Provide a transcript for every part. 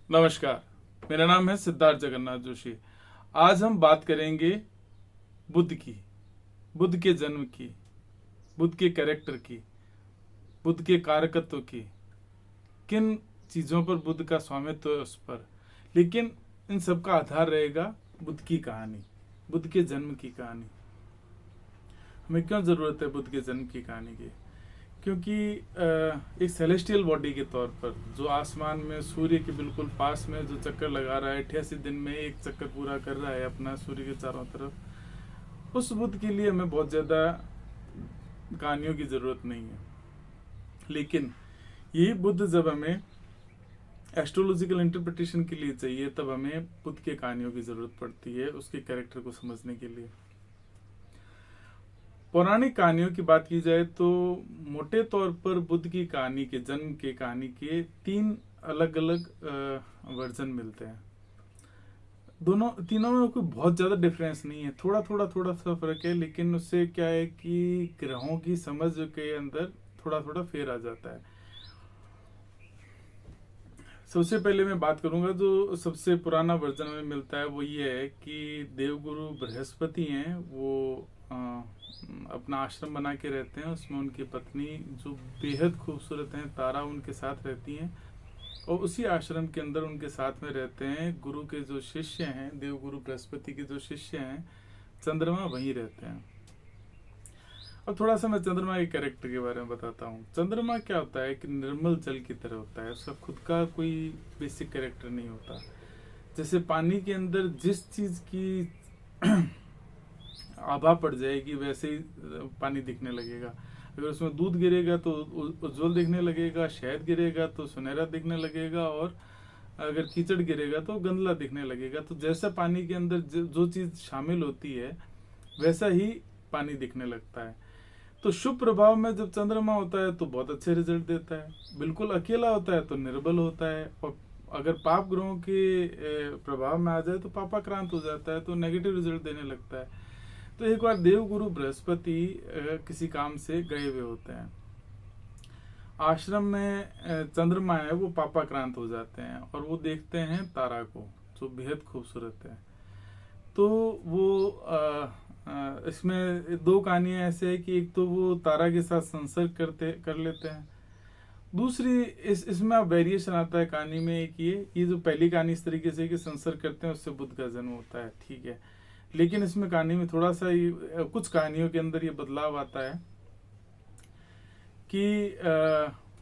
नमस्कार। मेरा नाम है सिद्धार्थ जगन्नाथ जोशी। आज हम बात करेंगे बुद्ध की, बुद्ध के जन्म की, बुद्ध के कैरेक्टर की, बुद्ध के कारकत्व की। किन चीज़ों पर बुद्ध का स्वामित्व है उस पर, लेकिन इन सब का आधार रहेगा बुद्ध की कहानी, बुद्ध के जन्म की कहानी। हमें क्यों ज़रूरत है बुद्ध के जन्म की कहानी की? क्योंकि एक सेलेस्टियल बॉडी के तौर पर जो आसमान में सूर्य के बिल्कुल पास में जो चक्कर लगा रहा है, 88 दिन में एक चक्कर पूरा कर रहा है अपना सूर्य के चारों तरफ, उस बुद्ध के लिए हमें बहुत ज़्यादा कहानियों की ज़रूरत नहीं है। लेकिन यही बुद्ध जब हमें एस्ट्रोलॉजिकल इंटरप्रिटेशन के लिए चाहिए, तब हमें बुद्ध के कहानियों की ज़रूरत पड़ती है उसके कैरेक्टर को समझने के लिए। पौराणिक कहानियों की बात की जाए तो मोटे तौर पर बुद्ध की कहानी के जन्म के कहानी के 3 अलग अलग वर्जन मिलते हैं। तीनों में कोई बहुत ज़्यादा डिफरेंस नहीं है, थोड़ा सा फर्क है, लेकिन उससे क्या है कि ग्रहों की समझ के अंदर थोड़ा फेर आ जाता है। सबसे पहले मैं बात करूंगा जो सबसे पुराना वर्जन में मिलता है, वो ये है कि देवगुरु बृहस्पति हैं, वो अपना आश्रम बना के रहते हैं। उसमें उनकी पत्नी जो बेहद खूबसूरत हैं, तारा, उनके साथ रहती हैं। और उसी आश्रम के अंदर उनके साथ में रहते हैं गुरु के जो शिष्य हैं, देवगुरु बृहस्पति के जो शिष्य हैं, चंद्रमा, वहीं रहते हैं। अब थोड़ा सा मैं चंद्रमा के कैरेक्टर के बारे में बताता हूँ। चंद्रमा क्या होता है कि निर्मल जल की तरह होता है, उसका खुद का कोई बेसिक कैरेक्टर नहीं होता। जैसे पानी के अंदर जिस चीज की आभा पड़ जाएगी वैसे ही पानी दिखने लगेगा। अगर उसमें दूध गिरेगा तो उज्जवल दिखने लगेगा, शहद गिरेगा तो सुनहरा दिखने लगेगा, और अगर कीचड़ गिरेगा तो गंदला दिखने लगेगा। तो जैसा पानी के अंदर जो चीज शामिल होती है वैसा ही पानी दिखने लगता है। तो शुभ प्रभाव में जब चंद्रमा होता है तो बहुत अच्छे रिजल्ट देता है, बिल्कुल अकेला होता है तो निर्बल होता है, और अगर पाप ग्रहों के प्रभाव में आ जाए तो पापाक्रांत हो जाता है, तो नेगेटिव रिजल्ट देने लगता है। तो एक बार देवगुरु बृहस्पति किसी काम से गए हुए होते हैं, आश्रम में चंद्रमा है वो पापाक्रांत हो जाते हैं, और वो देखते हैं तारा को जो बेहद खूबसूरत है। तो वो इसमें 2 कहानियां ऐसे है कि एक तो वो तारा के साथ संसर्ग कर लेते हैं। दूसरी इसमें अब वेरिएशन आता है कहानी में, एक ये जो पहली कहानी इस तरीके से कि संसर्ग करते हैं, उससे बुद्ध का जन्म होता है, ठीक है। लेकिन इसमें कहानी में थोड़ा सा कुछ कहानियों के अंदर ये बदलाव आता है कि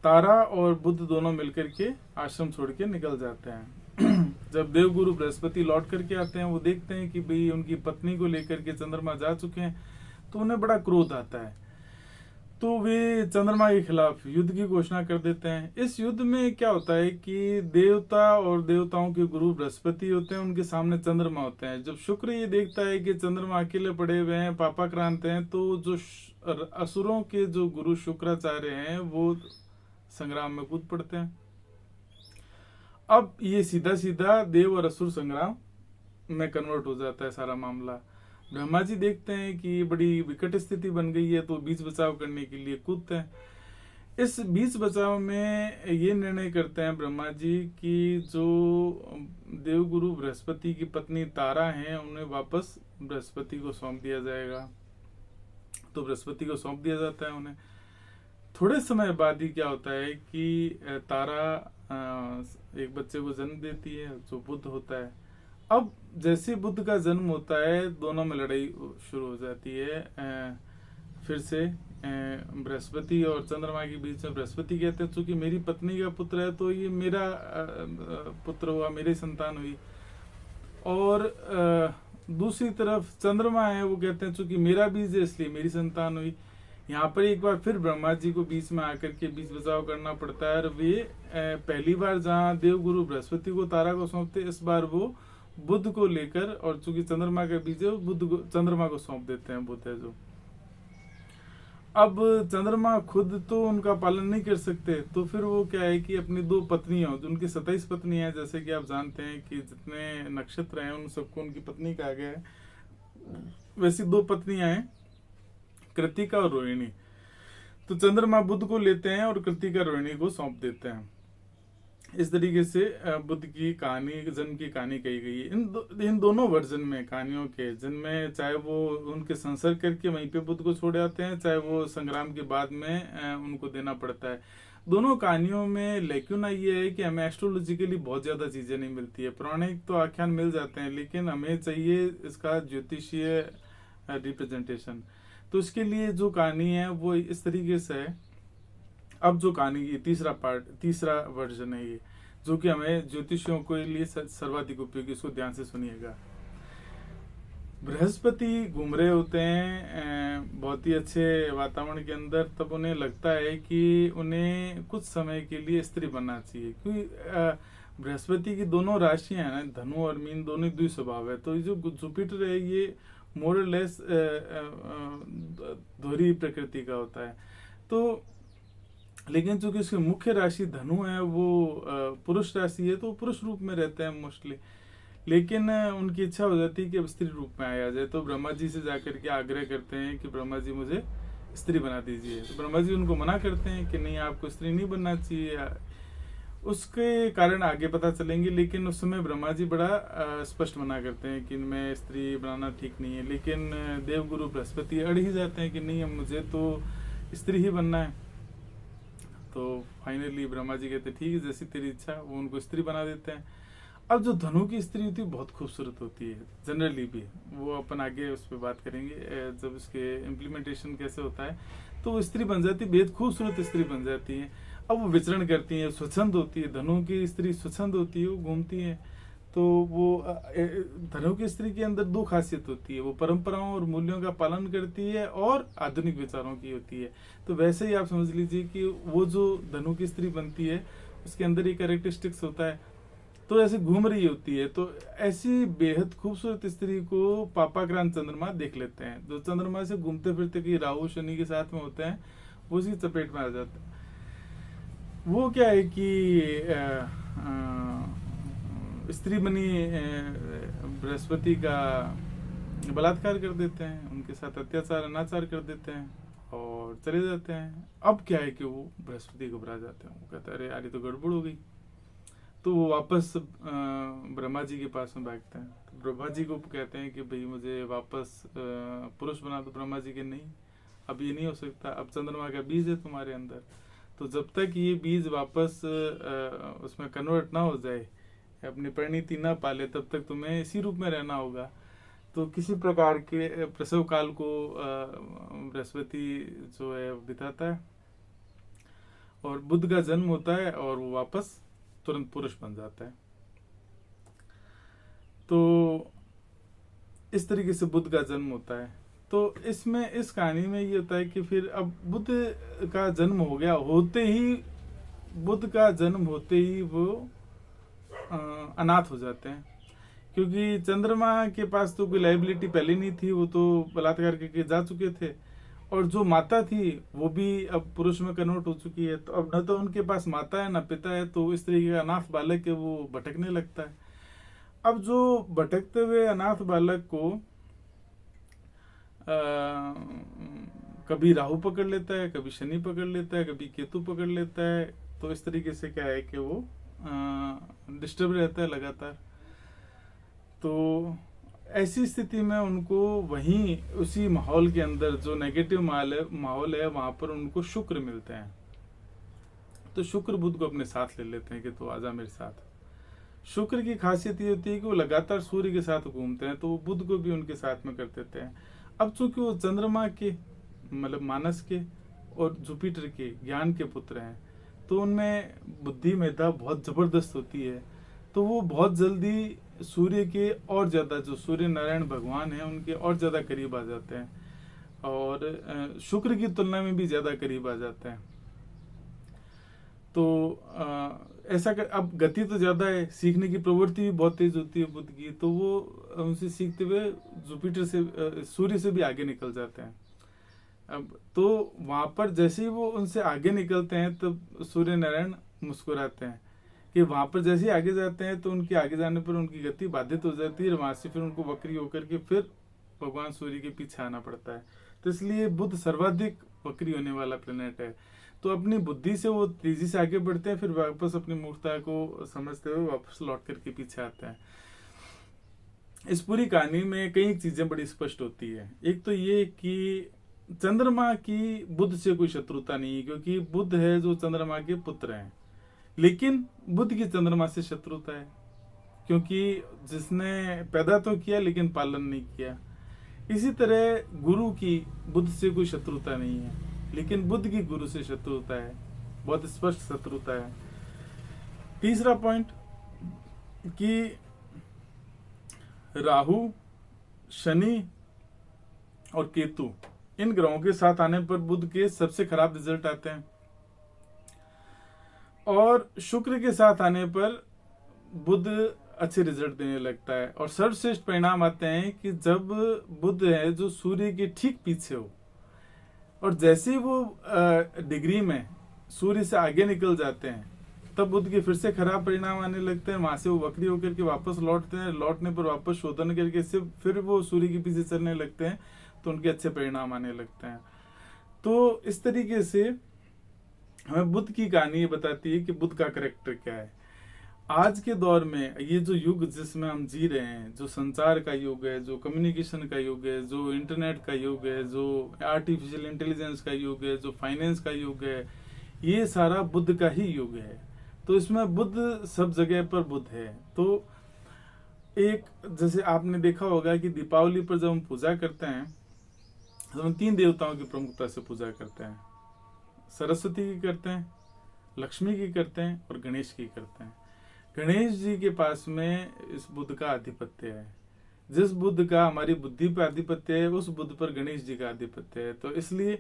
तारा और बुद्ध दोनों मिलकर के आश्रम छोड़ के निकल जाते हैं। जब देवगुरु बृहस्पति लौट करके आते हैं, वो देखते हैं कि भाई उनकी पत्नी को लेकर के चंद्रमा जा चुके हैं, तो उन्हें बड़ा क्रोध आता है। तो वे चंद्रमा के खिलाफ युद्ध की घोषणा कर देते हैं। इस युद्ध में क्या होता है कि देवता और देवताओं के गुरु बृहस्पति होते हैं, उनके सामने चंद्रमा होते हैं। जब शुक्र ये देखता है कि चंद्रमा अकेले पड़े हुए हैं, पापाक्रांत हैं, तो जो असुरों के जो गुरु शुक्राचार्य हैं वो संग्राम में कूद पड़ते हैं। अब ये सीधा सीधा देव और असुर संग्राम में कन्वर्ट हो जाता है सारा मामला। ब्रह्मा जी देखते हैं कि ये बड़ी विकट स्थिति बन गई है, तो बीच बचाव करने के लिए कूदते हैं। इस बीच बचाव में ये निर्णय करते हैं ब्रह्मा जी कि जो देवगुरु बृहस्पति की पत्नी तारा हैं, उन्हें वापस बृहस्पति को सौंप दिया जाएगा। तो बृहस्पति को सौंप दिया जाता है उन्हें। थोड़े समय बाद ही क्या होता है कि तारा एक बच्चे को जन्म देती है जो बुद्ध होता है। अब जैसे बुद्ध का जन्म होता है, दोनों में लड़ाई शुरू हो जाती है। फिर से बृहस्पति और चंद्रमा के बीच में बृहस्पति कहते हैं चूंकि मेरी पत्नी का पुत्र है तो ये मेरा पुत्र हुआ, मेरी संतान हुई। और दूसरी तरफ चंद्रमा है, वो कहते हैं चूंकि मेरा बीज है इसलिए मेरी संतान हुई। यहाँ पर एक बार फिर ब्रह्मा जी को बीच में आकर के बीच बचाव करना पड़ता है, और वे पहली बार जहाँ देवगुरु बृहस्पति को तारा को सौंपते, इस बार वो बुद्ध को लेकर, और चूंकि चंद्रमा का बीज है, बुद्ध को चंद्रमा को सौंप देते हैं बुद्ध है जो। अब चंद्रमा खुद तो उनका पालन नहीं कर सकते, तो फिर वो क्या है कि अपनी 2 पत्नियां, जो उनकी 27 पत्नियां हैं, जैसे कि आप जानते हैं कि जितने नक्षत्र हैं उन सबको उनकी पत्नी कहा गया है, वैसी 2 पत्नियां हैं, कृतिका और रोहिणी। तो चंद्रमा बुद्ध को लेते हैं और कृतिका रोहिणी को सौंप देते हैं। इस तरीके से बुद्ध की कहानी, जन्म की कहानी कही गई है इन दोनों वर्जन में कहानियों के, जिनमें चाहे वो उनके संसर्ग करके वहीं पे बुद्ध को छोड़ आते हैं, चाहे वो संग्राम के बाद में उनको देना पड़ता है। दोनों कहानियों में लेकिन ये है कि हमें एस्ट्रोलॉजिकली बहुत ज्यादा चीजें नहीं मिलती है। पौराणिक तो आख्यान मिल जाते हैं, लेकिन हमें चाहिए इसका ज्योतिषीय रिप्रेजेंटेशन। तो इसके लिए जो कहानी है वो इस तरीके से है। अब जो कहानी की तीसरा वर्जन है ये, जो कि हमें ज्योतिषियों के लिए सर्वाधिक उपयोगी, इसको ध्यान से सुनिएगा। बृहस्पति घूम रहे होते हैं बहुत ही अच्छे वातावरण के अंदर, तब उन्हें लगता है कि उन्हें कुछ समय के लिए स्त्री बनना चाहिए, क्योंकि बृहस्पति की दोनों राशियां हैं ना, धनु और मीन, दोनों द्वि स्वभाव है। तो ये जो जुपिटर है ये मोर लेस दोहरी प्रकृति का होता है। तो लेकिन चूंकि उसकी मुख्य राशि धनु है, वो पुरुष राशि है, तो पुरुष रूप में रहते हैं मोस्टली। लेकिन उनकी इच्छा हो जाती है कि अब स्त्री रूप में आया जाए, तो ब्रह्मा जी से जाकर के आग्रह करते हैं कि ब्रह्मा जी मुझे स्त्री बना दीजिए। तो ब्रह्मा जी उनको मना करते हैं कि नहीं, आपको स्त्री नहीं बनना चाहिए। उसके कारण आगे पता चलेंगे, लेकिन उस समय ब्रह्मा जी बड़ा स्पष्ट मना करते हैं कि मैं स्त्री बनाना ठीक नहीं है। लेकिन देवगुरु बृहस्पति अड़ ही जाते हैं कि नहीं, अब मुझे तो स्त्री ही बनना है। तो फाइनली ब्रह्मा जी कहते ठीक है, जैसी तेरी इच्छा। वो उनको स्त्री बना देते हैं। अब जो धनु की स्त्री होती है बहुत खूबसूरत होती है जनरली भी, वो अपन आगे उस पर बात करेंगे जब इसके इम्प्लीमेंटेशन कैसे होता है। तो वो स्त्री बन जाती है, बेहद खूबसूरत स्त्री बन जाती है। अब वो विचरण करती है, स्वच्छंद होती है। धनु की स्त्री स्वच्छंद होती है, वो घूमती है। तो वो धनु की स्त्री के अंदर दो खासियत होती है, वो परंपराओं और मूल्यों का पालन करती है और आधुनिक विचारों की होती है। तो वैसे ही आप समझ लीजिए कि वो जो धनु की स्त्री बनती है उसके अंदर ये कैरेक्टरिस्टिक्स होता है। तो ऐसे घूम रही होती है, तो ऐसी बेहद खूबसूरत स्त्री को पापाक्रांत चंद्रमा देख लेते हैं। जो चंद्रमा से घूमते फिरते कि राहु शनि के साथ में होते हैं, वो उसी चपेट में आ जाते हैं। वो क्या है कि स्त्री बनी बृहस्पति का बलात्कार कर देते हैं, उनके साथ अत्याचार अनाचार कर देते हैं और चले जाते हैं। अब क्या है कि वो बृहस्पति घबरा जाते हैं, वो कहते हैं अरे यार ये तो गड़बड़ हो गई। तो वो वापस ब्रह्मा जी के पास में भागते हैं। तो ब्रह्मा जी को कहते हैं कि भाई मुझे वापस पुरुष बना दो। ब्रह्मा जी के नहीं, अब ये नहीं हो सकता, अब चंद्रमा का बीज है तुम्हारे अंदर, तो जब तक ये बीज वापस उसमें कन्वर्ट ना हो जाए, अपनी परिणति ना पाले, तब तक तुम्हें इसी रूप में रहना होगा। तो किसी प्रकार के प्रसव काल को बृहस्पति जो है बिताता है और बुध का जन्म होता है और वो वापस तुरंत पुरुष बन जाता है। तो इस तरीके से बुध का जन्म होता है। तो इसमें इस कहानी में ये होता है कि फिर अब बुध का जन्म हो गया, होते ही बुध का जन्म होते ही वो अनाथ हो जाते हैं, क्योंकि चंद्रमा के पास तो कोई लाइबिलिटी पहले नहीं थी, वो तो बलात्कार करके जा चुके थे। और जो माता थी वो भी अब पुरुष में कन्वर्ट हो चुकी है। तो अब न तो उनके पास माता है न पिता है, तो इस तरीके का अनाथ बालक है वो भटकने लगता है। अब जो भटकते हुए अनाथ बालक को कभी राहु पकड़ लेता है, कभी शनि पकड़ लेता है, कभी केतु पकड़ लेता है। तो इस तरीके से क्या है कि वो डिस्टर्ब रहता है लगातार। तो ऐसी स्थिति में उनको वहीं उसी माहौल के अंदर जो नेगेटिव माहौल है वहां पर उनको शुक्र मिलते हैं। तो शुक्र बुध को अपने साथ ले लेते हैं कि तो आजा मेरे साथ। शुक्र की खासियत ये होती है कि वो लगातार सूर्य के साथ घूमते हैं, तो वो बुध को भी उनके साथ में कर देते हैं। अब चूंकि वो चंद्रमा के मतलब मानस के और जुपिटर के ज्ञान के पुत्र हैं, तो उनमें बुद्धि मेधा बहुत जबरदस्त होती है। तो वो बहुत जल्दी सूर्य के और ज्यादा, जो सूर्य नारायण भगवान है उनके और ज्यादा करीब आ जाते हैं और शुक्र की तुलना में भी ज्यादा करीब आ जाते हैं। तो ऐसा अब गति तो ज्यादा है, सीखने की प्रवृत्ति भी बहुत तेज होती है बुध की, तो वो उनसे सीखते हुए जुपिटर से सूर्य से भी आगे निकल जाते हैं। अब तो वहां पर जैसे ही वो उनसे आगे निकलते हैं तब सूर्य नारायण मुस्कुराते हैं कि वहां पर जैसे ही आगे जाते हैं तो उनके आगे जाने पर उनकी गति बाधित हो जाती है, वहां से फिर उनको वक्री होकर के फिर भगवान सूर्य के पीछे आना पड़ता है। तो इसलिए बुध सर्वाधिक वक्री होने वाला प्लेनेट है। तो अपनी बुद्धि से वो तेजी से आगे बढ़ते हैं, फिर वापस अपनी मूर्खता को समझते हुए वापस लौट करके पीछे आते हैं। इस पूरी कहानी में कई चीजें बड़ी स्पष्ट होती है। एक तो ये कि चंद्रमा की बुध से कोई शत्रुता नहीं है, क्योंकि बुध है जो चंद्रमा के पुत्र हैं, लेकिन बुध की चंद्रमा से शत्रुता है, क्योंकि जिसने पैदा तो किया लेकिन पालन नहीं किया। इसी तरह गुरु की बुध से कोई शत्रुता नहीं है, लेकिन बुध की गुरु से शत्रुता है, बहुत स्पष्ट शत्रुता है। तीसरा पॉइंट कि राहु, शनि और केतु, इन ग्रहों के साथ आने पर बुध के सबसे खराब रिजल्ट आते हैं, और शुक्र के साथ आने पर बुध अच्छे रिजल्ट देने लगता है। और सर्वश्रेष्ठ परिणाम आते हैं कि जब बुध है जो सूर्य के ठीक पीछे हो, और जैसे ही वो डिग्री में सूर्य से आगे निकल जाते हैं, तब बुध के फिर से खराब परिणाम आने लगते हैं। वहां से वो वक्री होकर के वापस लौटते हैं, लौटने पर वापस शोधन करके से फिर वो सूर्य के पीछे चलने लगते हैं, तो उनके अच्छे परिणाम आने लगते हैं। तो इस तरीके से हमें बुध की कहानी ये बताती है कि बुध का कैरेक्टर क्या है। आज के दौर में ये जो युग जिसमें हम जी रहे हैं, जो संचार का युग है, जो कम्युनिकेशन का युग है, जो इंटरनेट का युग है, जो आर्टिफिशियल इंटेलिजेंस का युग है, जो फाइनेंस का युग है, ये सारा बुध का ही युग है। तो इसमें बुध सब जगह पर बुध है। तो एक जैसे आपने देखा होगा कि दीपावली पर जब हम पूजा करते हैं तो हम 3 देवताओं की प्रमुखता से पूजा करते हैं। सरस्वती की करते हैं, लक्ष्मी की करते हैं और गणेश की करते हैं। गणेश जी के पास में इस बुध का आधिपत्य है। जिस बुध का हमारी बुद्धि पर आधिपत्य है, उस बुध पर गणेश जी का आधिपत्य है। तो इसलिए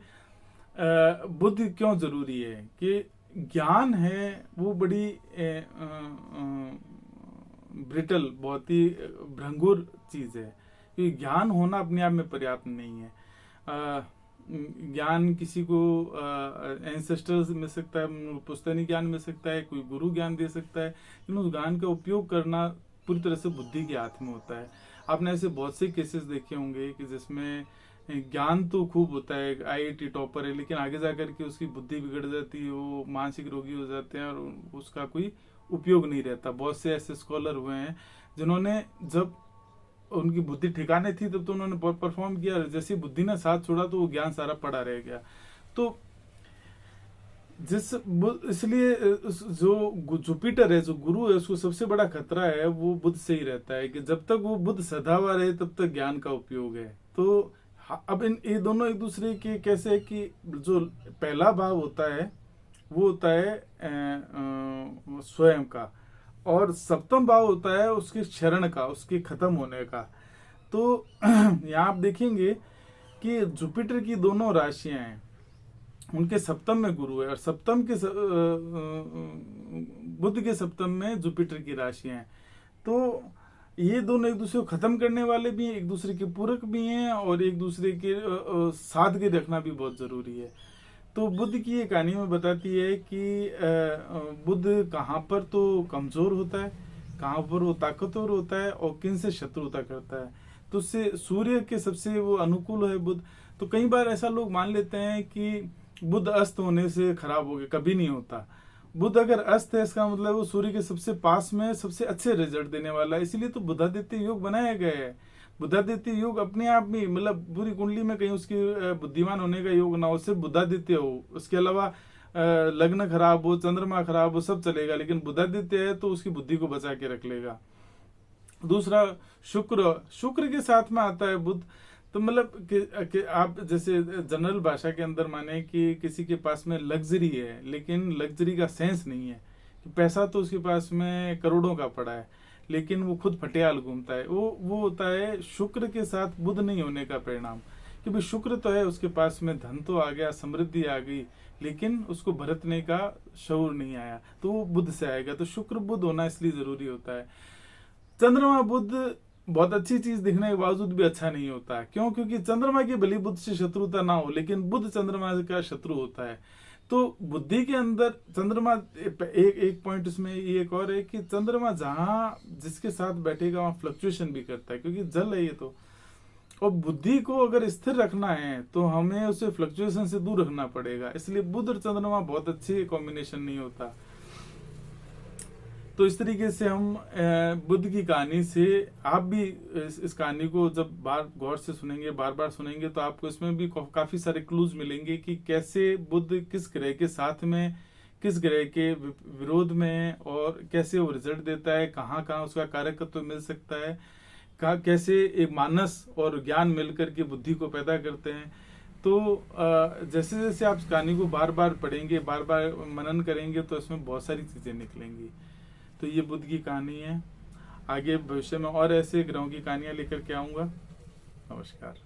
बुध क्यों जरूरी है कि ज्ञान है वो बड़ी ब्रिटल, बहुत ही भंगुर चीज है। क्योंकि ज्ञान होना अपने आप में पर्याप्त नहीं है। ज्ञान किसी को एंसेस्टर्स मिल सकता है, पुश्तैनी ज्ञान मिल सकता है, कोई गुरु ज्ञान दे सकता है, लेकिन उस ज्ञान का उपयोग करना पूरी तरह से बुद्धि के हाथ में होता है। आपने ऐसे बहुत से केसेस देखे होंगे कि जिसमें ज्ञान तो खूब होता है, IIT टॉपर है, लेकिन आगे जाकर के उसकी बुद्धि बिगड़ जाती है, वो मानसिक रोगी हो जाते हैं और उसका कोई उपयोग नहीं रहता। बहुत से ऐसे स्कॉलर हुए हैं जिन्होंने जब उनकी बुद्धि ठिकाने थी तब तो उन्होंने बहुत परफॉर्म किया, जैसी बुद्धि ने साथ छोड़ा तो वो ज्ञान सारा पड़ा रह गया। तो इसलिए जो जुपिटर है, जो गुरु है, उसको सबसे बड़ा खतरा है वो बुध से ही रहता है कि जब तक वो बुध सदा हुआ रहे तब तक ज्ञान का उपयोग है। तो अब ये दोनों एक दूसरे के कैसे है कि जो पहला भाव होता है वो होता है स्वयं का, और सप्तम भाव होता है उसके क्षरण का, उसके खत्म होने का। तो यहाँ आप देखेंगे कि जुपिटर की दोनों राशियां हैं, उनके सप्तम में गुरु है, और सप्तम के बुध के सप्तम में जुपिटर की राशियां हैं। तो ये दोनों एक दूसरे को खत्म करने वाले भी हैं, एक दूसरे के पूरक भी हैं, और एक दूसरे के साथ के रखना भी बहुत जरूरी है। तो बुध की ये कहानी में बताती है कि बुध कहाँ पर तो कमजोर होता है, कहाँ पर वो ताकतवर होता है, और किन से शत्रुता करता है। तो उससे सूर्य के सबसे वो अनुकूल है बुध। तो कई बार ऐसा लोग मान लेते हैं कि बुध अस्त होने से खराब हो गया, कभी नहीं होता। बुध अगर अस्त है इसका मतलब वो सूर्य के सबसे पास में सबसे अच्छे रिजल्ट देने वाला है। इसलिए तो बुधादित्य योग बनाया गया है। बुधादित्य योग अपने आप में मतलब पूरी कुंडली में कहीं उसकी बुद्धिमान होने का योग ना हो, सिर्फ बुधादित्य हो, उसके अलावा लग्न खराब हो, चंद्रमा खराब हो, सब चलेगा, लेकिन बुधादित्य है तो उसकी बुद्धि को बचा के रख लेगा। दूसरा शुक्र के साथ में आता है बुध। तो मतलब कि आप जैसे जनरल भाषा के अंदर माने कि किसी के पास में लग्जरी है लेकिन लग्जरी का सेंस नहीं है, कि पैसा तो उसके पास में करोड़ों का पड़ा है लेकिन वो खुद फटियाल घूमता है, वो होता है शुक्र के साथ बुध नहीं होने का परिणाम। कि भाई शुक्र तो है, उसके पास में धन तो आ गया, समृद्धि आ गई, लेकिन उसको बरतने का शऊर नहीं आया, तो वो बुध से आएगा। तो शुक्र बुध होना इसलिए जरूरी होता है। चंद्रमा बुध बहुत अच्छी चीज दिखने के बावजूद भी अच्छा नहीं होता। क्यों? क्योंकि चंद्रमा की भली बुध से शत्रुता ना हो, लेकिन बुध चंद्रमा का शत्रु होता है। तो बुद्धि के अंदर चंद्रमा एक पॉइंट इसमें ये एक और है कि चंद्रमा जहां जिसके साथ बैठेगा वहां फ्लक्चुएशन भी करता है, क्योंकि जल है ये तो, और बुद्धि को अगर स्थिर रखना है तो हमें उसे फ्लक्चुएशन से दूर रखना पड़ेगा। इसलिए बुध और चंद्रमा बहुत अच्छे कॉम्बिनेशन नहीं होता। तो इस तरीके से हम बुद्ध की कहानी से आप भी इस कहानी को जब बार गौर से सुनेंगे, बार बार सुनेंगे, तो आपको इसमें भी काफी सारे क्लूज मिलेंगे कि कैसे बुद्ध किस ग्रह के साथ में, किस ग्रह के विरोध में, और कैसे वो रिजल्ट देता है, कहाँ कहाँ उसका कारकत्व मिल सकता है, कैसे एक मानस और ज्ञान मिलकर के बुद्धि को पैदा करते हैं। तो जैसे जैसे आप इस कहानी को बार बार पढ़ेंगे, बार बार मनन करेंगे, तो इसमें बहुत सारी चीजें निकलेंगी। तो ये बुद्ध की कहानी है। आगे भविष्य में और ऐसे ग्रहों की कहानियां लेकर के आऊंगा। नमस्कार।